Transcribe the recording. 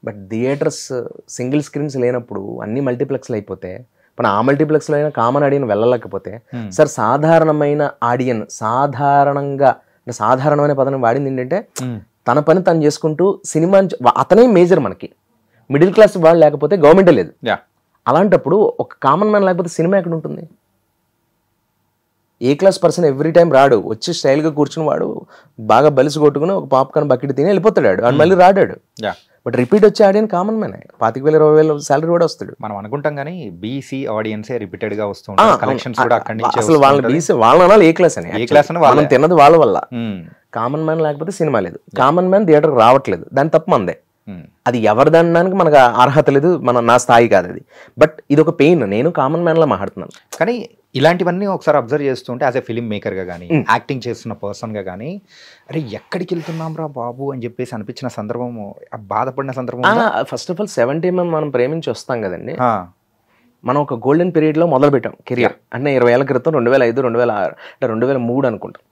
But theatres single screens లేనప్పుడు అన్ని మల్టీప్లెక్స్లు అయిపోతే మన ఆ మల్టీప్లెక్స్లో అయినా కామన్ ఆడియన్ వెళ్ళలేకపోతే సార్ సాధారణమైన ఆడియన్ సాధారణమైన పదం వాడింది ఏంటంటే తన పని తను చేసుకుంటూ సినిమా అతనే మేజర్. మనకి మిడిల్ క్లాస్ వాళ్ళు లేకపోతే గవర్నమెంటే లేదు. అలాంటప్పుడు ఒక కామన్ మ్యాన్ లేకపోతే సినిమా ఎక్కడ ఉంటుంది? ఏ క్లాస్ పర్సన్ ఎవ్రీ టైం రాడు, వచ్చి స్టైల్గా కూర్చుని వాడు బాగా బలిసి కొట్టుకుని ఒక పాప్కార్న్ బకెట్ తిని వెళ్ళిపోతాడు, వాడు మళ్ళీ రాడాడు. బట్ రిపీట్ వచ్చే ఆడియన్ కామన్ మ్యాన్, 25,000 20,000 సాలరీ కూడా వస్తాడు. మనం అనుకుంటాం కానీ బీసీ ఆడియన్సే రిపీటెడ్ గా వస్తుంటారు, కలెక్షన్స్ కూడా అక్కడి నుంచి. అసలు వాళ్ళ బీసీ వాళ్ళ అనాలి ఏ క్లాస్ అని, మనం తిన్నది వాళ్ళ వల్ల. కామన్ మ్యాన్ లేకపోతే సినిమా లేదు, కామన్ మ్యాన్ థియేటర్కి రావట్లేదు, దాని తప్పు మందే. అది ఎవరిది అనడానికి మనకు అర్హత లేదు, నా స్థాయి కాదు అది. బట్ ఇది ఒక పెయిన్, నేను కామన్ మ్యాన్ లా మాట్లాడుతున్నాను. కానీ ఇలాంటివన్నీ ఒకసారి అబ్జర్వ్ చేస్తుంటే యాజ్ ఎ ఫిలిం మేకర్గా కానీ యాక్టింగ్ చేస్తున్న పర్సన్గా కానీ అరే ఎక్కడికి వెళ్తున్నాం రా బాబు అని చెప్పేసి అనిపించిన సందర్భము, బాధపడిన సందర్భం. ఫస్ట్ ఆఫ్ ఆల్ 70 మనం ప్రేమించి వస్తాం కదండి, మనం ఒక గోల్డెన్ పీరియడ్లో మొదలు పెట్టాం కెరియర్. అంటే 20 ఏళ్ల క్రితం 2005 2006 అంటే 2003 అనుకుంటాం.